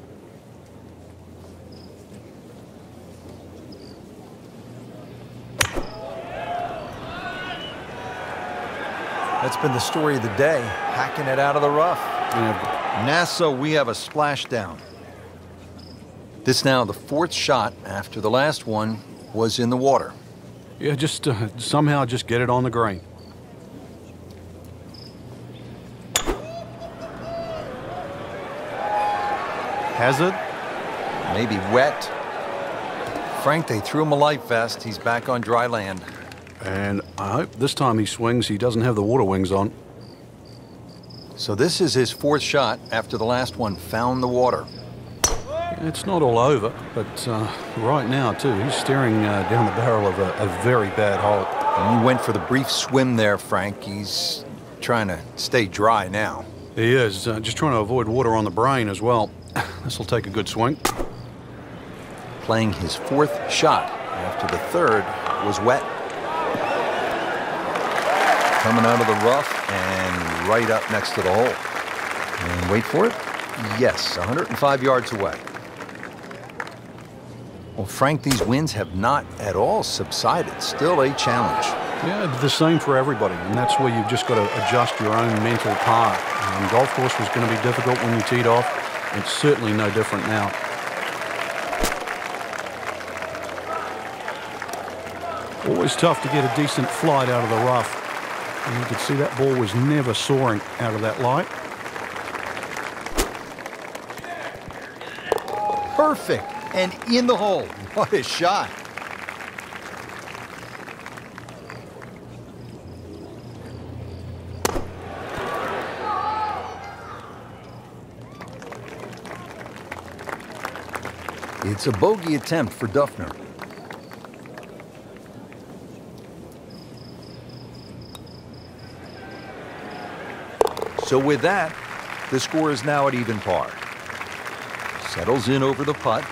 That's been the story of the day, hacking it out of the rough. Yeah. Nassau, we have a splashdown. This now the 4th shot after the last one was in the water. Yeah, just somehow just get it on the green. Hazard. Maybe wet. Frank, they threw him a life vest. He's back on dry land. And I hope this time he swings, he doesn't have the water wings on. So this is his 4th shot after the last one found the water. It's not all over, but right now, too, he's staring down the barrel of a very bad hole. And he went for the brief swim there, Frank. He's trying to stay dry now. He is, just trying to avoid water on the brain as well. This will take a good swing. Playing his 4th shot after the 3rd was wet. Coming out of the rough and right up next to the hole. And wait for it. Yes, 105 yards away. Well, Frank, these winds have not at all subsided. Still a challenge. Yeah, the same for everybody, and that's where you've just got to adjust your own mental part. Golf course was going to be difficult when you teed off. It's certainly no different now. Always tough to get a decent flight out of the rough. And you could see that ball was never soaring out of that light. Perfect. And in the hole. What a shot. It's a bogey attempt for Dufner. So with that, the score is now at even par. Settles in over the putt.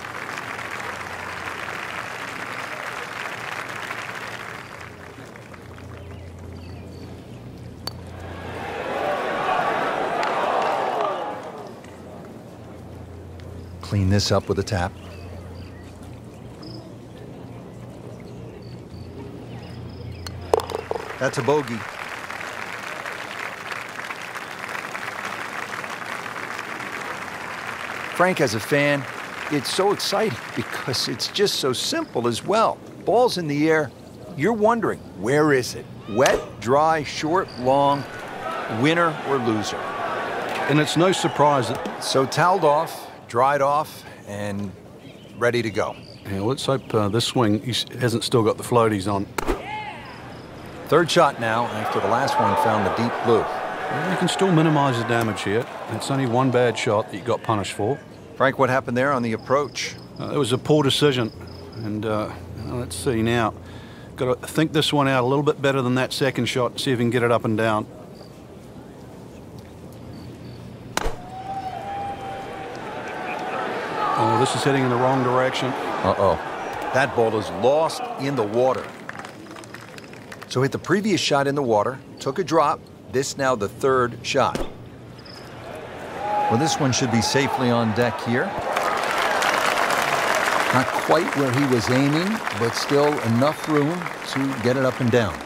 Clean this up with a tap. That's a bogey. Frank, as a fan, it's so exciting because it's just so simple as well. Ball's in the air. You're wondering, where is it? Wet, dry, short, long, winner or loser? And it's no surprise that... So toweled off, dried off, and ready to go. Yeah, let's hope this swing he hasn't still got the floaties on. 3rd shot now after the last one found the deep blue. Well, you can still minimize the damage here. It's only one bad shot that you got punished for. Frank, what happened there on the approach? It was a poor decision. And let's see now. Got to think this one out a little bit better than that second shot, see if you can get it up and down. Oh, this is heading in the wrong direction. Uh-oh. That ball is lost in the water. So hit the previous shot in the water, took a drop. This now the third shot. Well, this one should be safely on deck here. Not quite where he was aiming, but still enough room to get it up and down.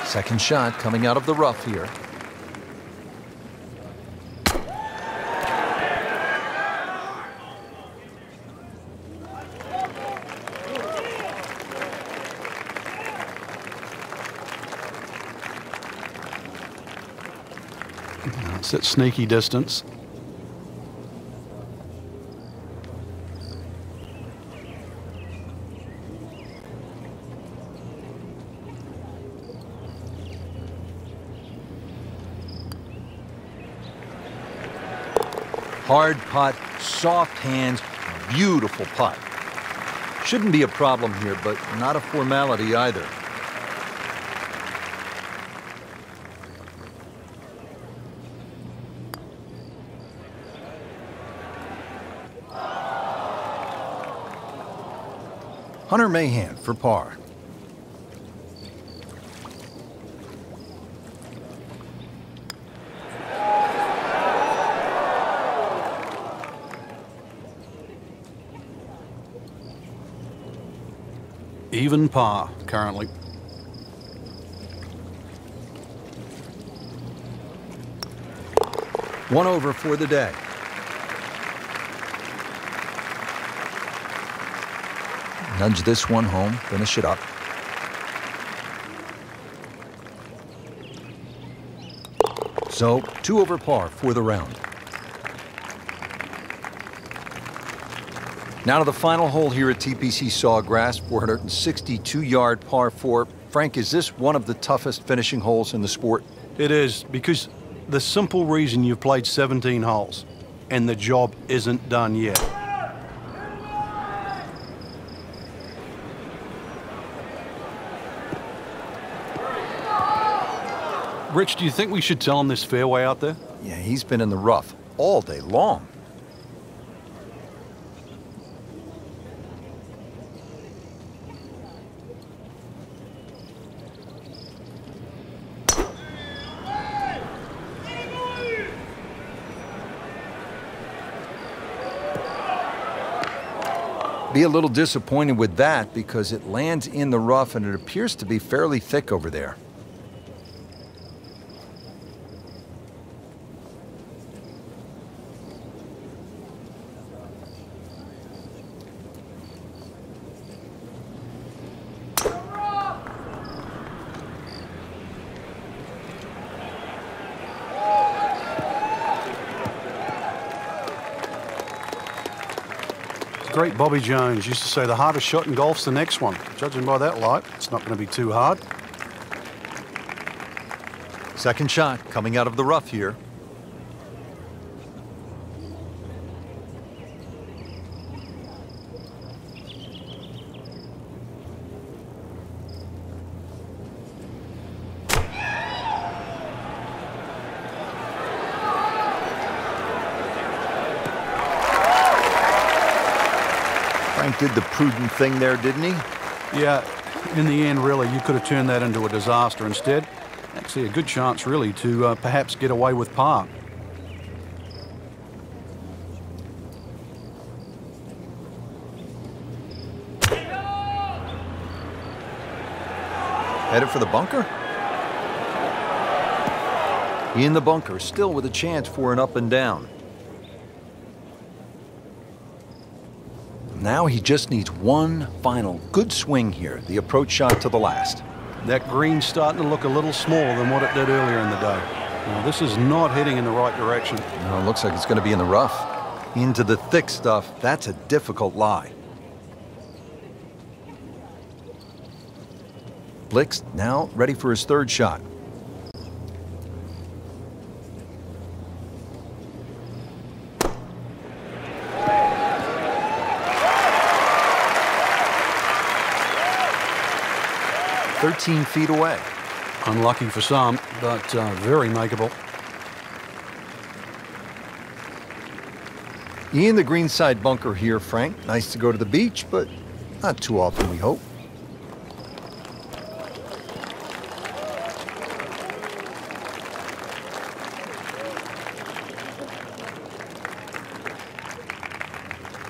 Second shot coming out of the rough here. It's at sneaky distance. Hard putt, soft hands, beautiful putt. Shouldn't be a problem here, but not a formality either. Hunter Mahan for par. Even par currently. One over for the day. Nudge this one home, finish it up. So, 2 over par for the round. Now to the final hole here at TPC Sawgrass, 462-yard par 4. Frank, is this one of the toughest finishing holes in the sport? It is, because the simple reason you've played 17 holes and the job isn't done yet. Rich, do you think we should tell him this fairway out there? Yeah, he's been in the rough all day long. Be a little disappointed with that because it lands in the rough and it appears to be fairly thick over there. Great Bobby Jones used to say the hardest shot in golf's the next one. Judging by that light, it's not going to be too hard. Second shot coming out of the rough here. Frank did the prudent thing there, didn't he? Yeah, in the end, really, you could have turned that into a disaster instead. Actually, a good chance, really, to perhaps get away with par. Headed for the bunker? In the bunker, still with a chance for an up and down. Now he just needs one final good swing here, the approach shot to the last. That green's starting to look a little smaller than what it did earlier in the day. Now, this is not heading in the right direction. No, it looks like it's going to be in the rough. Into the thick stuff, that's a difficult lie. Blixt now ready for his third shot. "13 feet away." Unlucky for some, but very makeable. In the greenside bunker here, Frank. Nice to go to the beach, but not too often, we hope.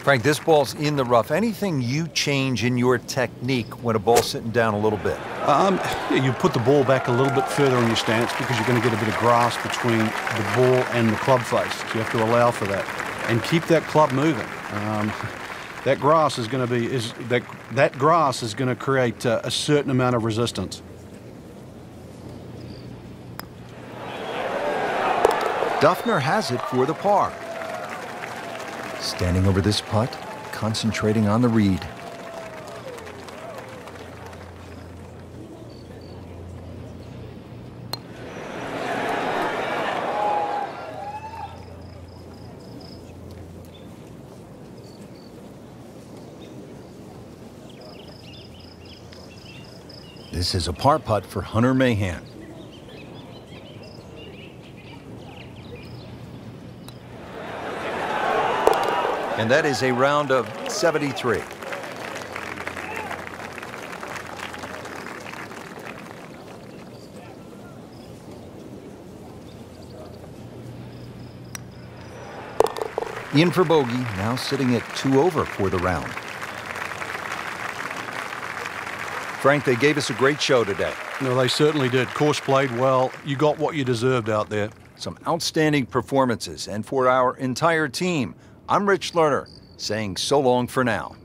Frank, this ball's in the rough. Anything you change in your technique when a ball's sitting down a little bit? Yeah, you put the ball back a little bit further in your stance because you're going to get a bit of grass between the ball and the club face. So you have to allow for that and keep that club moving. That grass is going to be that grass is going to create a certain amount of resistance. Dufner has it for the par. Standing over this putt, concentrating on the read. This is a par putt for Hunter Mahan. And that is a round of 73. In for bogey, now sitting at 2 over for the round. Frank, they gave us a great show today. No, they certainly did. Course played well. You got what you deserved out there. Some outstanding performances, and for our entire team, I'm Rich Lerner, saying so long for now.